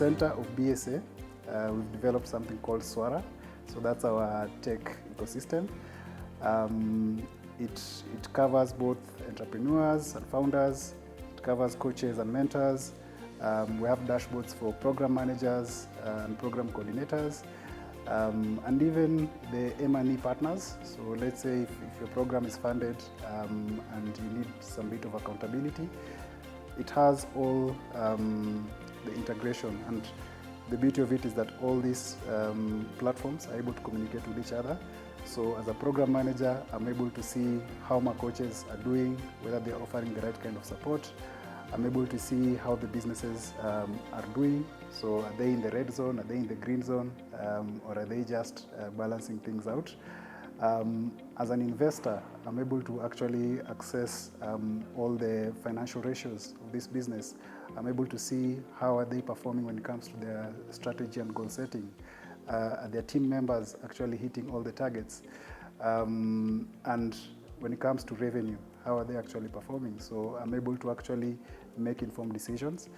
center of BSA, we've developed something called Swara. So that's our tech ecosystem. It covers both entrepreneurs and founders. It covers coaches and mentors. We have dashboards for program managers and program coordinators, and even the M&E partners. So let's say if your program is funded and you need some bit of accountability, it has all the integration. And the beauty of it is that all these platforms are able to communicate with each other. So as a program manager, I'm able to see how my coaches are doing, whether they're offering the right kind of support. I'm able to see how the businesses are doing. So are they in the red zone, are they in the green zone, or are they just balancing things out? As an investor, I'm able to actually access all the financial ratios of this business. I'm able to see how are they performing when it comes to their strategy and goal setting. Are their team members actually hitting all the targets? And when it comes to revenue, how are they actually performing? So I'm able to actually make informed decisions.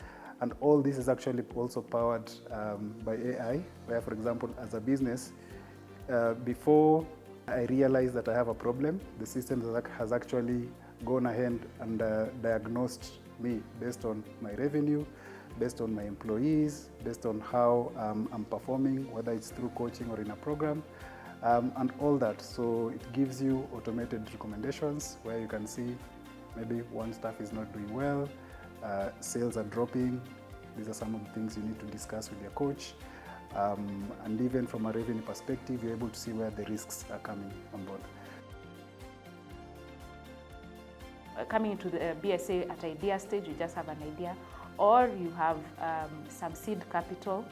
And all this is actually also powered by AI, where, for example, as a business, before I realize that I have a problem, the system has actually gone ahead and diagnosed me based on my revenue, based on my employees, based on how I'm performing, whether it's through coaching or in a program, and all that. So it gives you automated recommendations where you can see maybe one staff is not doing well, sales are dropping. These are some of the things you need to discuss with your coach. And even from a revenue perspective, you're able to see where the risks are coming on board. Coming into the BSA at idea stage, you just have an idea, or you have some seed capital,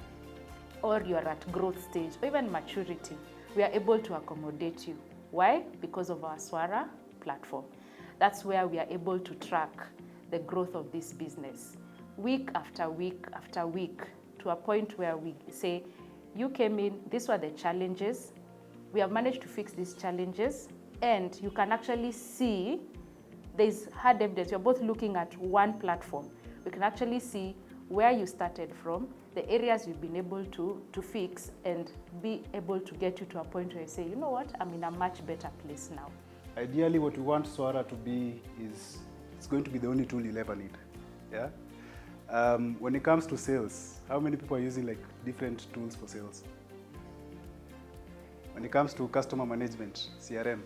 or you are at growth stage, or even maturity. We are able to accommodate you. Why? Because of our Swara platform. That's where we are able to track the growth of this business week after week after week, to a point where we say, you came in, these were the challenges, we have managed to fix these challenges, and you can actually see there's hard evidence. You're both looking at one platform. We can actually see where you started from, the areas you've been able to fix, and be able to get you to a point where you say, you know what, I'm in a much better place now. Ideally, what we want Swara to be is, it's going to be the only tool you'll ever need. Yeah. When it comes to sales, how many people are using like different tools for sales? When it comes to customer management, CRM,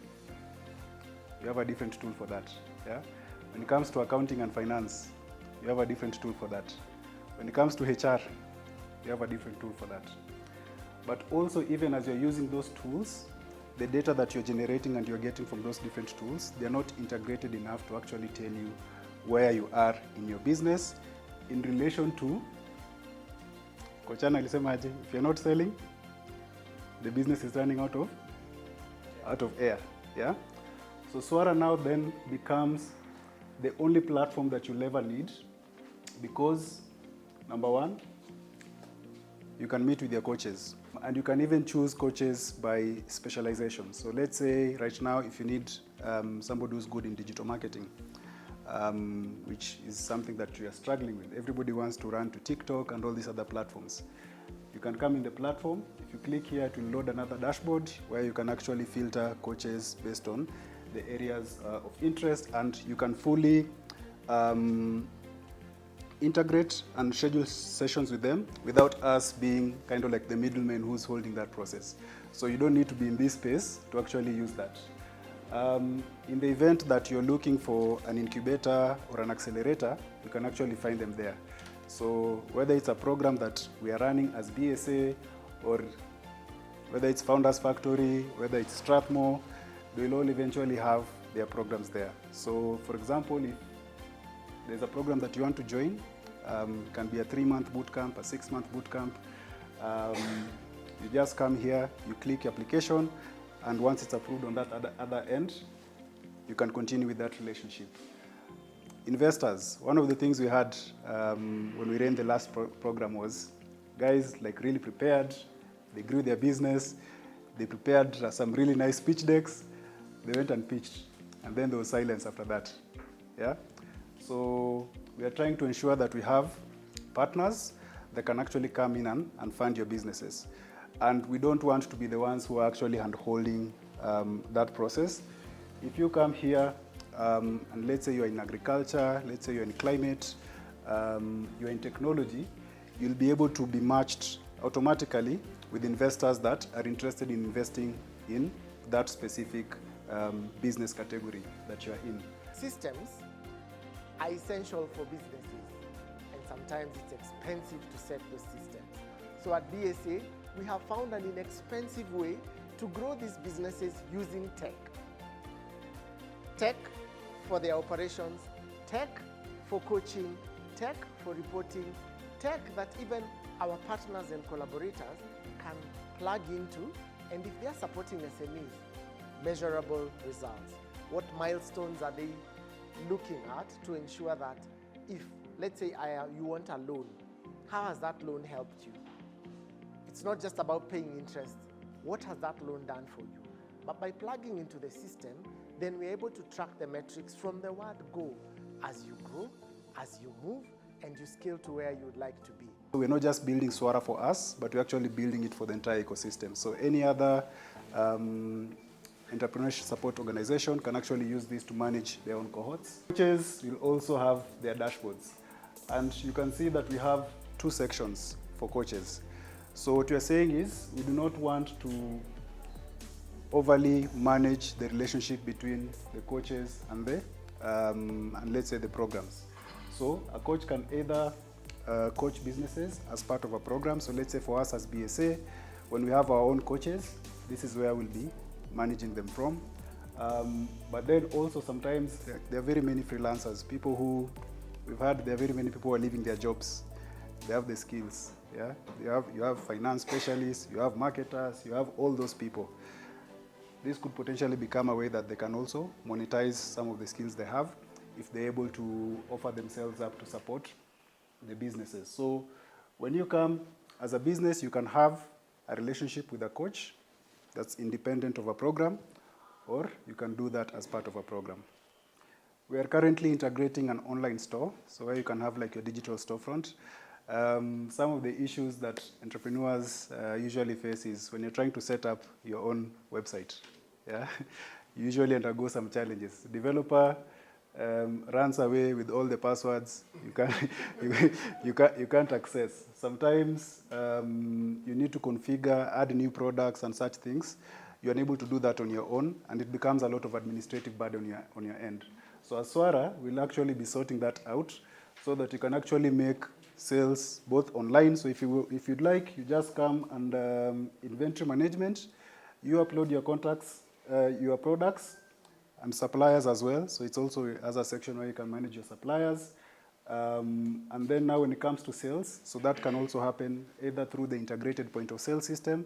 you have a different tool for that. Yeah. When it comes to accounting and finance, you have a different tool for that. When it comes to HR, you have a different tool for that. But also, even as you're using those tools, the data that you're generating and you're getting from those different tools, they're not integrated enough to actually tell you where you are in your business in relation to, Kochana alisemaje, if you're not selling, the business is running out of air. Yeah? So Swara now then becomes the only platform that you'll ever need, because number one, you can meet with your coaches, and you can even choose coaches by specialization. So let's say right now, if you need somebody who's good in digital marketing, which is something that you are struggling with. Everybody wants to run to TikTok and all these other platforms. You can come in the platform. If you click here, it will load another dashboard where you can actually filter coaches based on the areas of interest, and you can fully integrate and schedule sessions with them without us being kind of like the middleman who's holding that process. So you don't need to be in this space to actually use that. In the event that you're looking for an incubator or an accelerator, you can actually find them there. So whether it's a program that we are running as BSA, or whether it's Founders Factory, whether it's Strathmore, they'll all eventually have their programs there. So for example, if there's a program that you want to join, it can be a 3-month bootcamp, a 6-month bootcamp. You just come here, you click your application, and once it's approved on that other end, you can continue with that relationship. Investors, one of the things we had when we ran the last program was guys like really prepared, they grew their business, they prepared some really nice pitch decks, they went and pitched, and then there was silence after that. Yeah? So we are trying to ensure that we have partners they can actually come in and fund your businesses. And we don't want to be the ones who are actually hand-holding that process. If you come here, and let's say you're in agriculture, let's say you're in climate, you're in technology, you'll be able to be matched automatically with investors that are interested in investing in that specific business category that you're in. Systems are essential for businesses, and sometimes it's expensive to set those systems. So at BSA, we have found an inexpensive way to grow these businesses using tech. Tech for their operations, tech for coaching, tech for reporting, tech that even our partners and collaborators can plug into, and if they are supporting SMEs, measurable results. What milestones are they looking at to ensure that if, let's say, you want a loan, how has that loan helped you? It's not just about paying interest. What has that loan done for you? But by plugging into the system, then we're able to track the metrics from the word go as you grow, as you move, and you scale to where you would like to be. We're not just building Swara for us, but we're actually building it for the entire ecosystem. So any other entrepreneurship support organization can actually use this to manage their own cohorts. Coaches will also have their dashboards. And you can see that we have two sections for coaches. So what we are saying is we do not want to overly manage the relationship between the coaches and the, and let's say the programs. So a coach can either coach businesses as part of a program. So let's say for us as BSA, when we have our own coaches, this is where we'll be managing them from. But then also sometimes there are very many freelancers, people who, there are very many people who are leaving their jobs. They have the skills, yeah? You have finance specialists, you have marketers, you have all those people. This could potentially become a way that they can also monetize some of the skills they have if they're able to offer themselves up to support the businesses. So when you come as a business, you can have a relationship with a coach that's independent of a program, or you can do that as part of a program. We are currently integrating an online store, so where you can have like your digital storefront. Some of the issues that entrepreneurs usually face is when you're trying to set up your own website. Yeah? You usually undergo some challenges. Developer runs away with all the passwords you can't access. Sometimes you need to configure, add new products and such things. You're unable to do that on your own, and it becomes a lot of administrative burden on your end. So as Swara, we'll actually be sorting that out so that you can actually make sales both online. So if you'd like, you just come and inventory management, you upload your contacts, your products, and suppliers as well. So it's also as a section where you can manage your suppliers. And then now when it comes to sales, so that can also happen either through the integrated point of sale system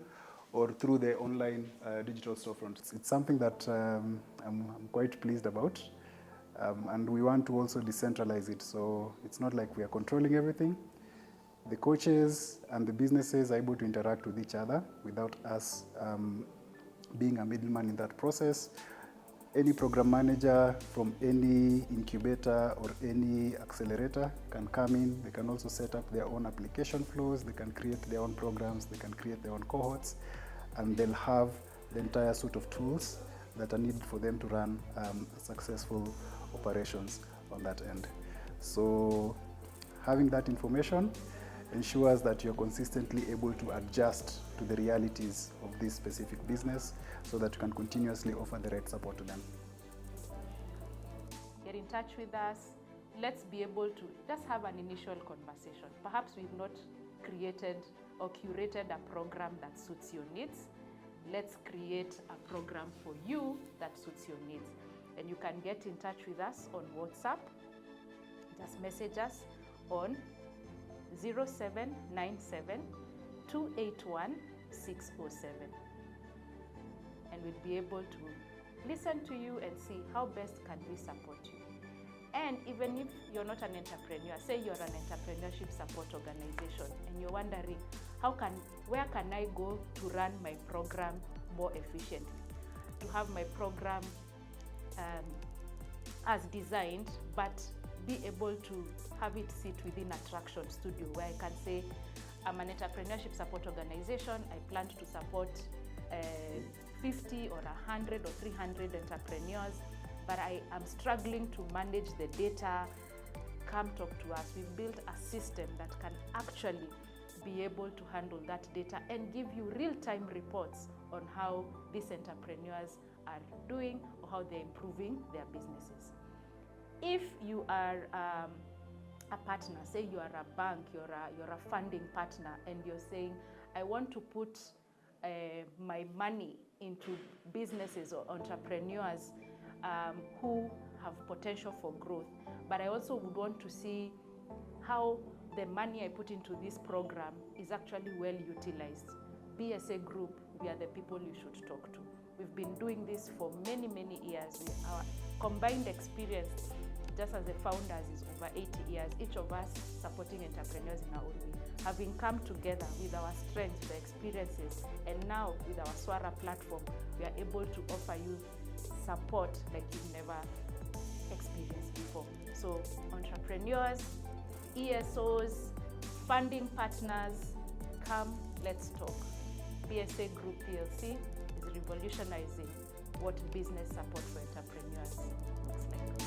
or through the online digital storefront. It's something that I'm quite pleased about. And we want to also decentralize it. So it's not like we are controlling everything. The coaches and the businesses are able to interact with each other without us being a middleman in that process. Any program manager from any incubator or any accelerator can come in. They can also set up their own application flows. They can create their own programs. They can create their own cohorts. And they'll have the entire suite of tools that are needed for them to run successful operations on that end. So having that information ensures that you're consistently able to adjust to the realities of this specific business so that you can continuously offer the right support to them. Get in touch with us. Let's be able to just have an initial conversation. Perhaps we've not created or curated a program that suits your needs. Let's create a program for you that suits your needs. And you can get in touch with us on WhatsApp. Just message us on 0797 281 607. And we'll be able to listen to you and see how best can we support you. And even if you're not an entrepreneur, say you're an entrepreneurship support organization and you're wondering, where can I go to run my program more efficiently, to have my program as designed, but be able to have it sit within Attraction Studio, where I can say, I'm an entrepreneurship support organization. I plan to support 50 or 100 or 300 entrepreneurs, but I am struggling to manage the data. Come talk to us. We've built a system that can actually be able to handle that data and give you real-time reports on how these entrepreneurs are doing or how they're improving their businesses. If you are a partner, say you are a bank, you're a funding partner, and you're saying, I want to put my money into businesses or entrepreneurs who have potential for growth, but I also would want to see how the money I put into this program is actually well utilized. BSA Group, we are the people you should talk to. We've been doing this for many, many years. Our combined experience, just as the founders, is over 80 years, each of us supporting entrepreneurs in our own way. Having come together with our strengths, the experiences, and now with our Swara platform, we are able to offer you support like you've never experienced before. So entrepreneurs, ESOs, funding partners, come, let's talk. BSA Group PLC is revolutionizing what business support for entrepreneurs looks like.